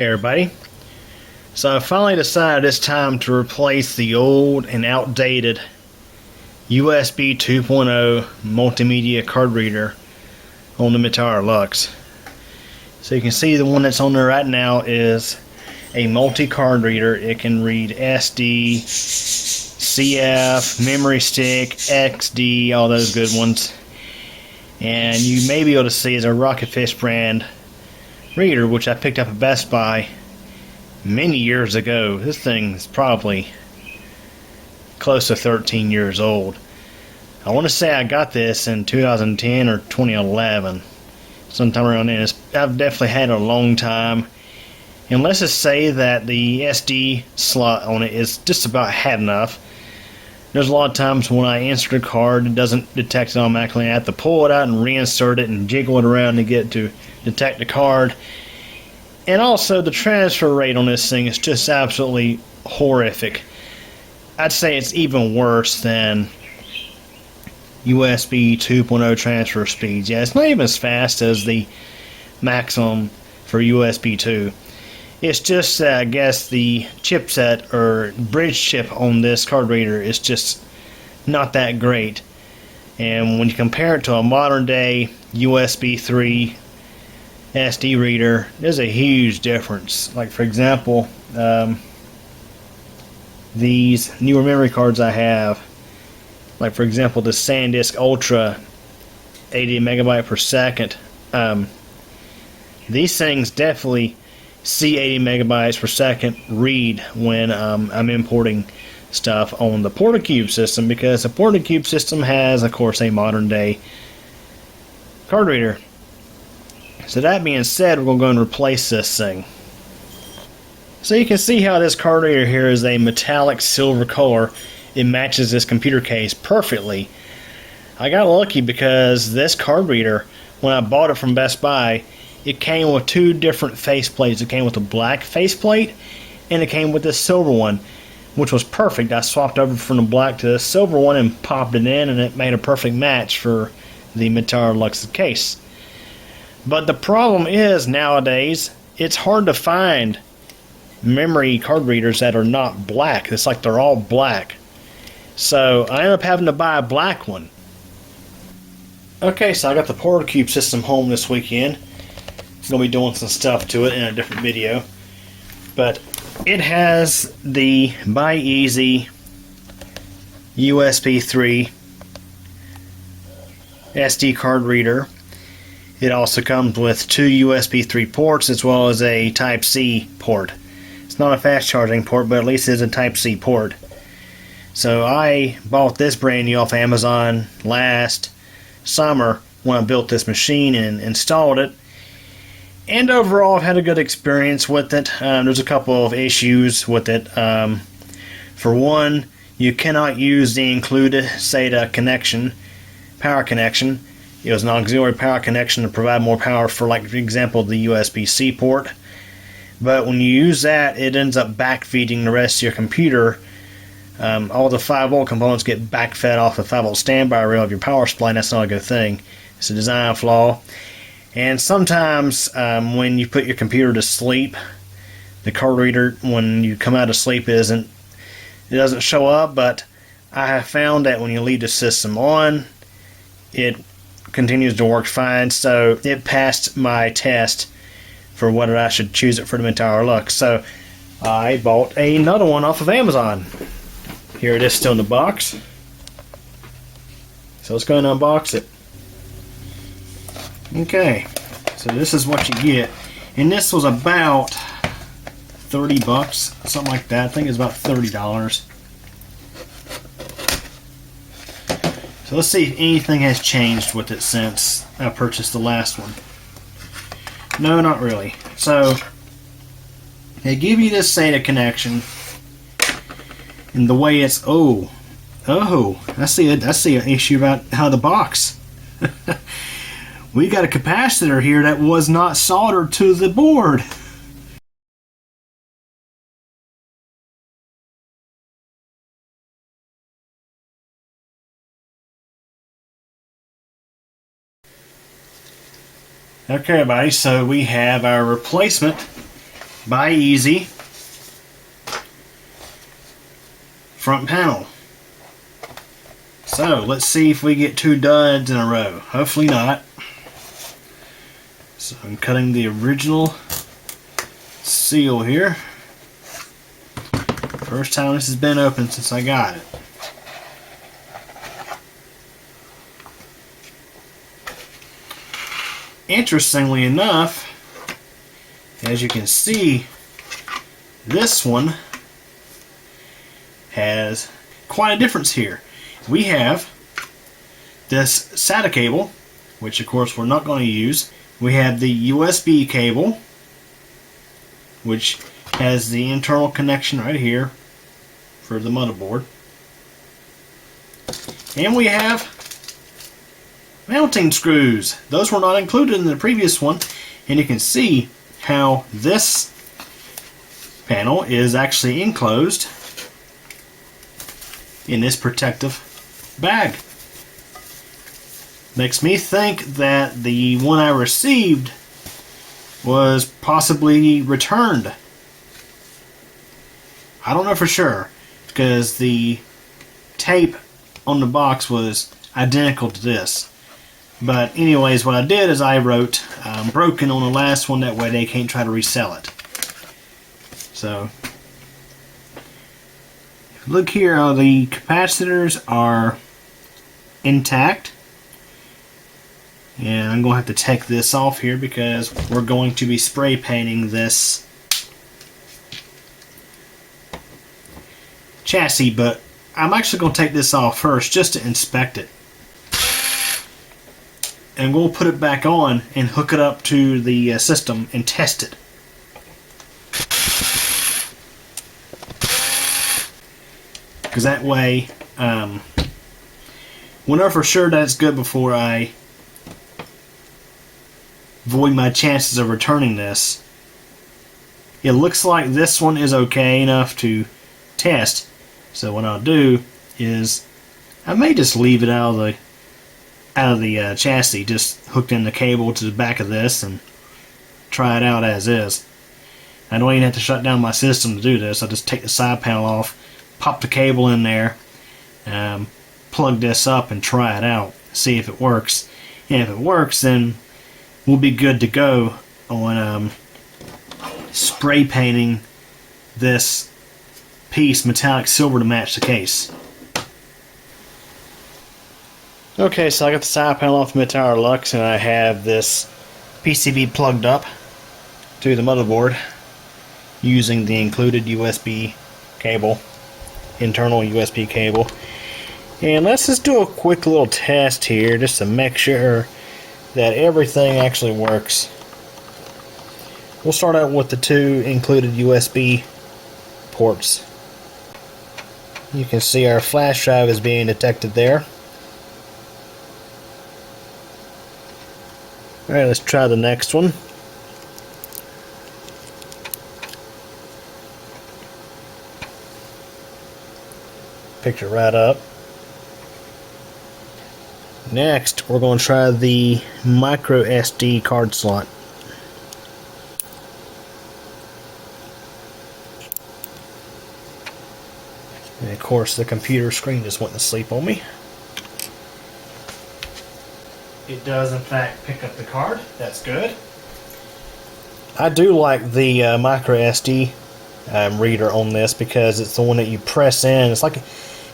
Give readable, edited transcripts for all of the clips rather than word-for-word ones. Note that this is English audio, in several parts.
Hey everybody. So I finally decided it's time to replace the old and outdated USB 2.0 multimedia card reader on the MidTower Deluxe. So you can see the one that's on there right now is a multi-card reader. It can read SD, CF, memory stick, XD, all those good ones. And you may be able to see is a Rocketfish brand reader, which I picked up at Best Buy many years ago. This thing is probably close to 13 years old. I want to say I got this in 2010 or 2011, sometime around then. I've definitely had it a long time, and let's just say that the SD slot on it is just about had enough. There's a lot of times when I insert a card, it doesn't detect it automatically. I have to pull it out and reinsert it and jiggle it around to get to detect the card. And also the transfer rate on this thing is just absolutely horrific. I'd say it's even worse than USB 2.0 transfer speeds. Yeah, it's not even as fast as the maximum for USB 2. It's just I guess the chipset or bridge chip on this card reader is just not that great. And when you compare it to a modern day USB 3 SD reader, there's a huge difference. Like for example, these newer memory cards I have, like for example the SanDisk Ultra 80 megabyte per second, these things definitely see 80 megabytes per second read when I'm importing stuff on the PortaCube system, because the PortaCube system has of course a modern day card reader. So that being said, we're going to go and replace this thing. So you can see how this card reader here is a metallic silver color. It matches this computer case perfectly. I got lucky because this card reader, when I bought it from Best Buy, it came with two different faceplates. It came with a black faceplate and it came with this silver one, which was perfect. I swapped over from the black to the silver one and popped it in, and it made a perfect match for the MidTower Deluxe case. But the problem is nowadays it's hard to find memory card readers that are not black. It's like they're all black. So I ended up having to buy a black one. Okay, so I got the PortaCube system home this weekend. I'm going to be doing some stuff to it in a different video. But it has the BuyEasy USB 3 SD card reader. It also comes with two USB 3 ports as well as a Type-C port. It's not a fast charging port, but at least it's a Type-C port. So I bought this brand new off Amazon last summer when I built this machine and installed it. And overall I've had a good experience with it. There's a couple of issues with it. For one, you cannot use the included SATA connection, power connection. It was an auxiliary power connection to provide more power for, like for example, the USB-C port. But when you use that, it ends up backfeeding the rest of your computer. All the 5-volt components get backfed off the 5-volt standby rail of your power supply, and that's not a good thing. It's a design flaw. And sometimes when you put your computer to sleep, the card reader, when you come out of sleep, it doesn't show up. But I have found that when you leave the system on, it continues to work fine. So it passed my test for whether I should choose it for the MidTower Deluxe. So I bought another one off of Amazon. Here it is, still in the box. So let's go and unbox it. Okay, so this is what you get. And this was about 30 bucks, something like that. I think it's about $30. So let's see if anything has changed with it since I purchased the last one. No, not really. So they give you this SATA connection, and the way it's I see an issue about how the box. We got a capacitor here that was not soldered to the board. Okay, everybody, so we have our replacement by Easy front panel. So let's see if we get 2 duds in a row. Hopefully not. So I'm cutting the original seal here. First time this has been opened since I got it. Interestingly enough, as you can see, this one has quite a difference here. We have this SATA cable, which of course we're not going to use. We have the USB cable, which has the internal connection right here for the motherboard. And we have mounting screws. Those were not included in the previous one, and you can see how this panel is actually enclosed in this protective bag. Makes me think that the one I received was possibly returned. I don't know for sure, because the tape on the box was identical to this. But anyways, what I did is I wrote broken on the last one, that way they can't try to resell it. So look here, the capacitors are intact. And I'm going to have to take this off here because we're going to be spray painting this chassis, but I'm actually going to take this off first just to inspect it. And we'll put it back on and hook it up to the system and test it. Because that way, we'll know for sure that's good before I void my chances of returning this. It looks like this one is okay enough to test, so what I'll do is I may just leave it out of the chassis, just hooked in the cable to the back of this and try it out as is. I don't even have to shut down my system to do this. I'll just take the side panel off, pop the cable in there, plug this up and try it out, see if it works. And if it works, then we'll be good to go on spray painting this piece metallic silver to match the case. Okay, so I got the side panel off the MidTower Deluxe, and I have this PCB plugged up to the motherboard using the included USB cable, internal USB cable. And let's just do a quick little test here just to make sure that everything actually works. We'll start out with the 2 included USB ports. You can see our flash drive is being detected there. Alright, let's try the next one. Picked it right up. Next, we're going to try the micro SD card slot. And of course, the computer screen just went to sleep on me. It does, in fact, pick up the card. That's good. I do like the micro SD reader on this because it's the one that you press in. It's like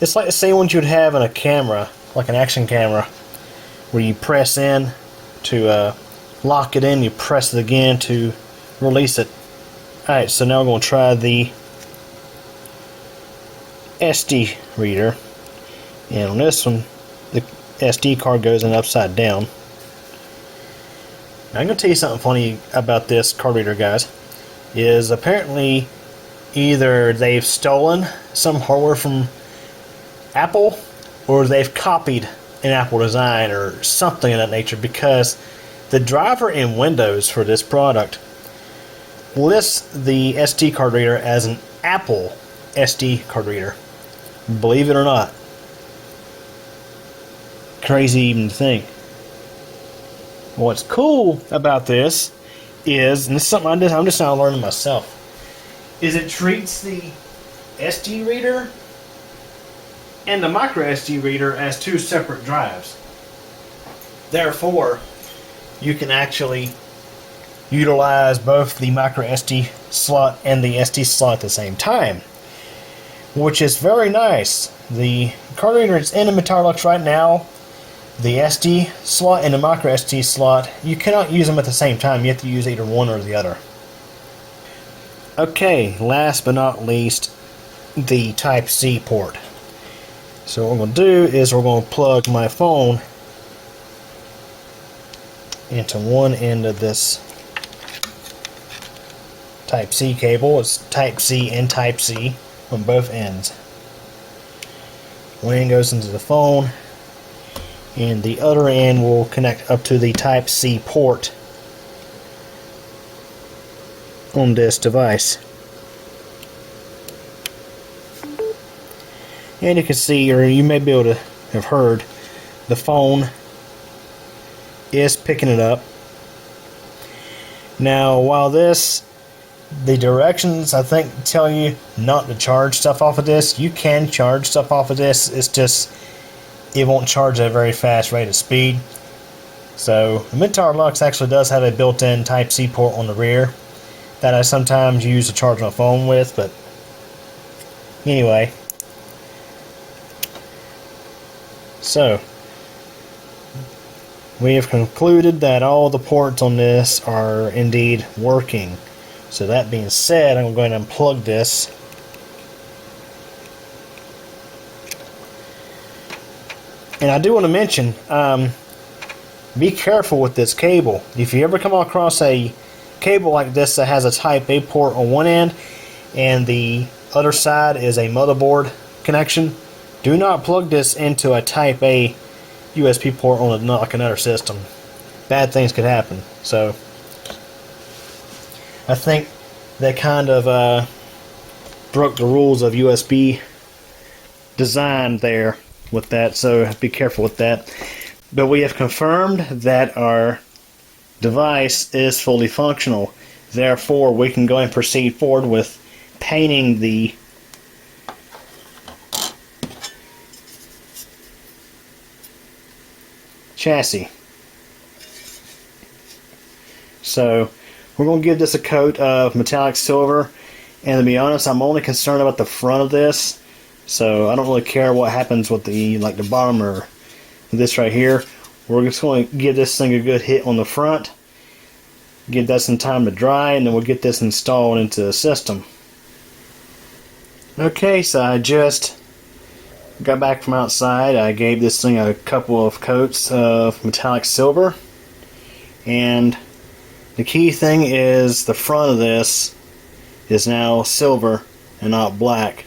the same one you'd have in a camera, like an action camera, where you press in to lock it in, you press it again to release it. Alright, so now we're going to try the SD reader, and on this one the SD card goes in upside down. Now, I'm going to tell you something funny about this card reader, guys, is apparently either they've stolen some hardware from Apple or they've copied an Apple design or something of that nature, because the driver in Windows for this product lists the SD card reader as an Apple SD card reader. Believe it or not. Crazy even to think. What's cool about this is, and this is something I'm just now learning myself, is it treats the SD reader and the micro SD reader as two separate drives. Therefore, you can actually utilize both the micro SD slot and the SD slot at the same time, which is very nice. The card reader is in the MidTower Deluxe right now. The SD slot and the micro SD slot, you cannot use them at the same time. You have to use either one or the other. Okay, last but not least, the Type-C port. So what I'm going to do is we're going to plug my phone into one end of this Type-C cable. It's Type-C and Type-C on both ends. One end goes into the phone, and the other end will connect up to the Type-C port on this device. And you can see, or you may be able to have heard, the phone is picking it up. Now, while the directions I think tell you not to charge stuff off of this, you can charge stuff off of this. It's just it won't charge at a very fast rate of speed. So the MidTower Deluxe actually does have a built-in Type-C port on the rear that I sometimes use to charge my phone with, but anyway. So we have concluded that all the ports on this are indeed working. So that being said, I'm going to unplug this. And I do want to mention, be careful with this cable. If you ever come across a cable like this that has a Type A port on one end and the other side is a motherboard connection, do not plug this into a Type A USB port on like another system. Bad things could happen. So I think they kind of broke the rules of USB design there with that, so be careful with that. But we have confirmed that our device is fully functional. Therefore, we can go and proceed forward with painting the chassis. So we're going to give this a coat of metallic silver, and to be honest, I'm only concerned about the front of this, so I don't really care what happens with the bottom or this right here. We're just going to give this thing a good hit on the front, give that some time to dry, and then we'll get this installed into the system. Okay, so I just got back from outside. I gave this thing a couple of coats of metallic silver, and the key thing is the front of this is now silver and not black.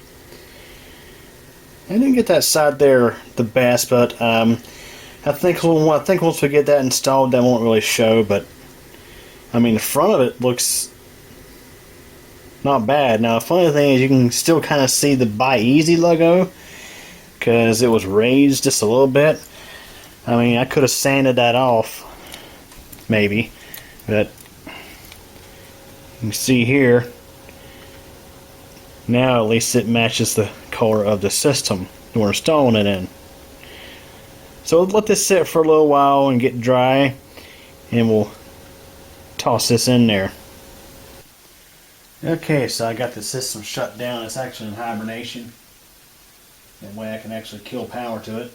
I didn't get that side there the best, but I think once we get that installed, that won't really show. But I mean, the front of it looks not bad. Now, the funny thing is, you can still kind of see the Buy Easy logo because it was raised just a little bit. I mean, I could have sanded that off, maybe, but you can see here. Now at least it matches the color of the system we're installing it in. So we'll let this sit for a little while and get dry, and we'll toss this in there. Okay, so I got the system shut down. It's actually in hibernation. That way I can actually kill power to it.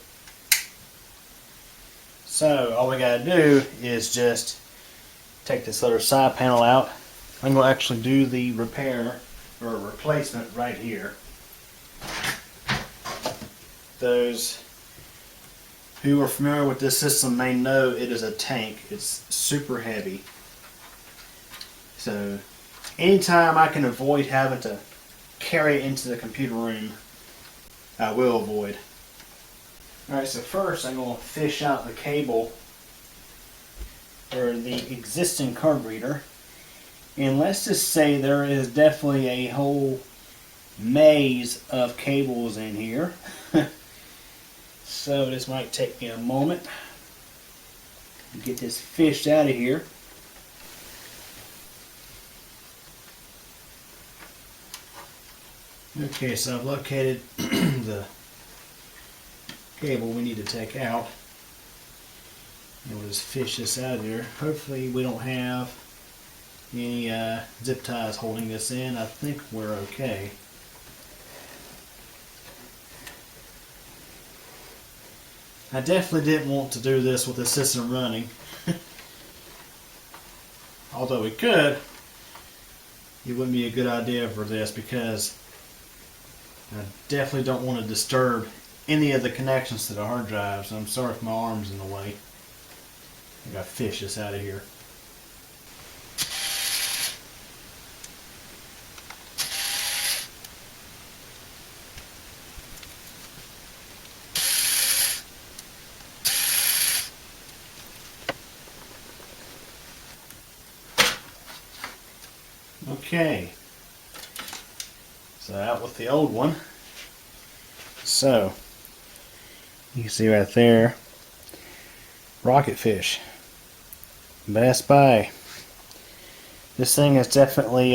So all we gotta do is just take this other side panel out. I'm going to actually do the repair or replacement right here. Those who are familiar with this system may know it is a tank. It's super heavy. So anytime I can avoid having to carry it into the computer room, I will avoid. Alright, so first I'm going to fish out the cable for the existing card reader. And let's just say there is definitely a whole maze of cables in here. So this might take me a moment to get this fished out of here. Okay, so I've located the cable we need to take out. And we'll just fish this out of here. Hopefully we don't have any zip ties holding this in. I think we're okay. I definitely didn't want to do this with the system running. Although we could, it wouldn't be a good idea for this because I definitely don't want to disturb any of the connections to the hard drives. I'm sorry if my arm's in the way. I gotta fish this out of here. Okay, so out with the old one. So you can see right there, rocket fish, Best Buy. This thing has definitely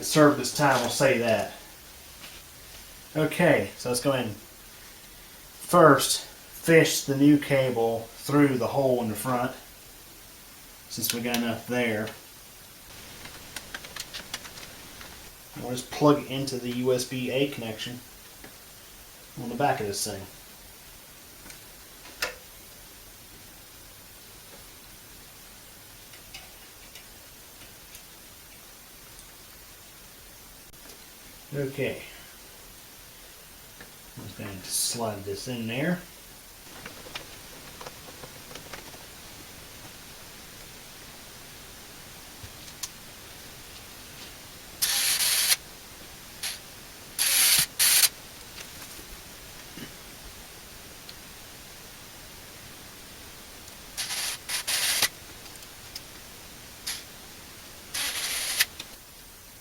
served its time, we'll say that. Okay, so let's go ahead and first fish the new cable through the hole in the front, since we got enough there. We'll just plug it into the USB-A connection on the back of this thing. Okay, I'm just going to slide this in there.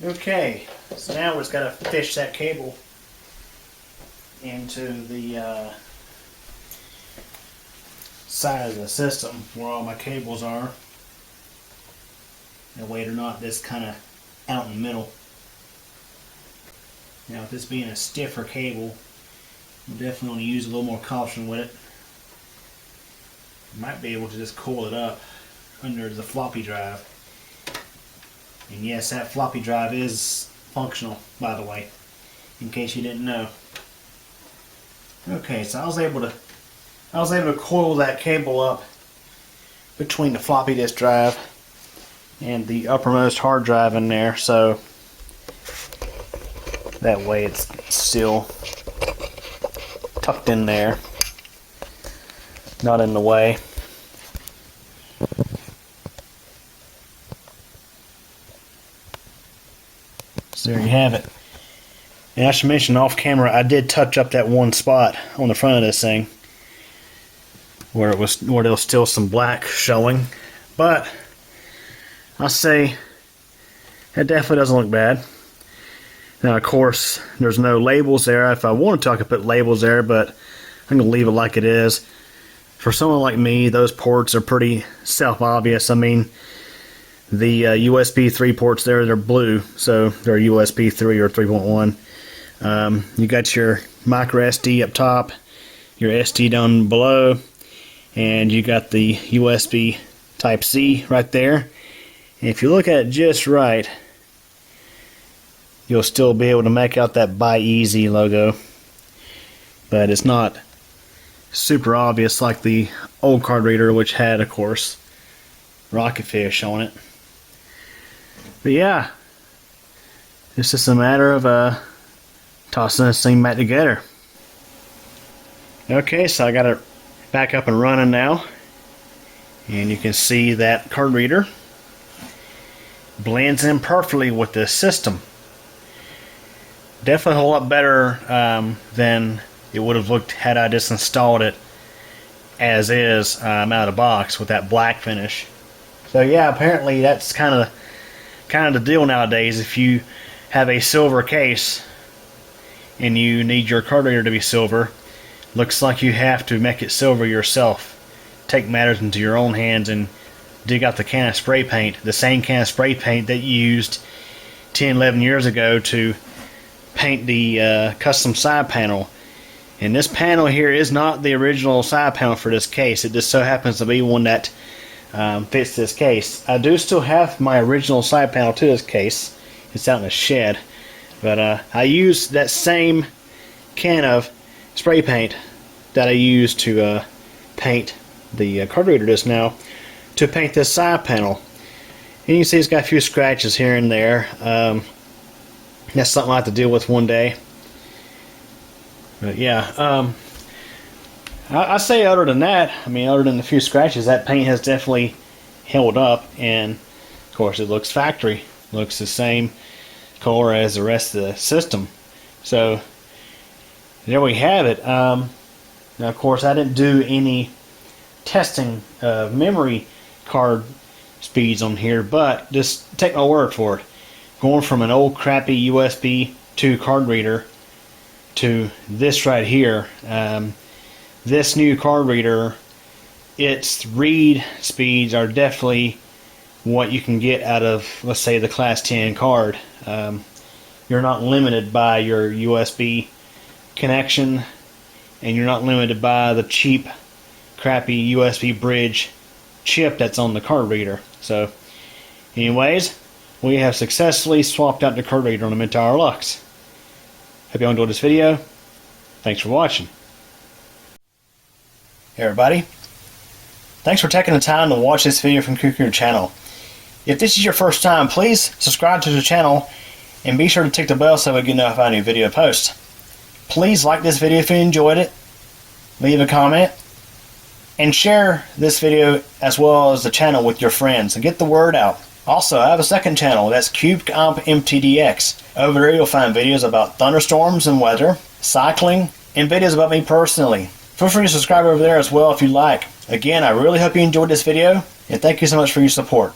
Okay, so now we've just got to fish that cable into the side of the system where all my cables are. That way they're not just kind of out in the middle. Now, with this being a stiffer cable, you definitely want to use a little more caution with it. You might be able to just coil it up under the floppy drive. And yes, that floppy drive is functional, by the way, in case you didn't know. Okay, so I was able to coil that cable up between the floppy disk drive and the uppermost hard drive in there, so that way it's still tucked in there, not in the way. So there you have it. And I should mention off camera, I did touch up that one spot on the front of this thing where there was still some black showing, but I'll say it definitely doesn't look bad. Now, of course, there's no labels there. If I wanted to, I could put labels there, but I'm going to leave it like it is. For someone like me, those ports are pretty self-obvious. I mean, the USB 3 ports there, they're blue, so they're USB 3 or 3.1. You got your micro SD up top, your SD down below, and you got the USB Type-C right there. And if you look at it just right, you'll still be able to make out that Buy Easy logo, but it's not super obvious like the old card reader, which had, of course, rocket fish on it. But yeah, it's just a matter of tossing this thing back together. Okay, so I got it back up and running now, and you can see that card reader blends in perfectly with this system. Definitely a whole lot better than it would have looked had I just installed it as is out of the box with that black finish. So yeah, apparently that's kind of the deal nowadays. If you have a silver case and you need your card reader to be silver, looks like you have to make it silver yourself. Take matters into your own hands and dig out the can of spray paint, the same can of spray paint that you used 10, 11 years ago to paint the custom side panel. And this panel here is not the original side panel for this case. It just so happens to be one that fits this case. I do still have my original side panel to this case. It's out in the shed. But I used that same can of spray paint that I used to paint the card reader just now to paint this side panel. And you can see it's got a few scratches here and there. That's something I have to deal with one day. But yeah, I say other than that, I mean, other than a few scratches, that paint has definitely held up. And of course, it looks factory. Looks the same color as the rest of the system. So there we have it. Now, of course, I didn't do any testing of memory card speeds on here, but just take my word for it. Going from an old crappy USB 2 card reader to this right here, this new card reader, its read speeds are definitely what you can get out of, let's say, the Class 10 card. You're not limited by your USB connection, and you're not limited by the cheap crappy USB bridge chip that's on the card reader. So anyways, we have successfully swapped out the card reader on the MidTower Deluxe. Hope you all enjoyed this video. Thanks for watching. Hey everybody, thanks for taking the time to watch this video from Cuckoo channel. If this is your first time, please subscribe to the channel and be sure to tick the bell so we get notified of new video posts. Please like this video if you enjoyed it, leave a comment, and share this video as well as the channel with your friends and get the word out. Also, I have a second channel, that's CubeComp MTDX. Over there you'll find videos about thunderstorms and weather, cycling, and videos about me personally. Feel free to subscribe over there as well if you like. Again, I really hope you enjoyed this video, and thank you so much for your support.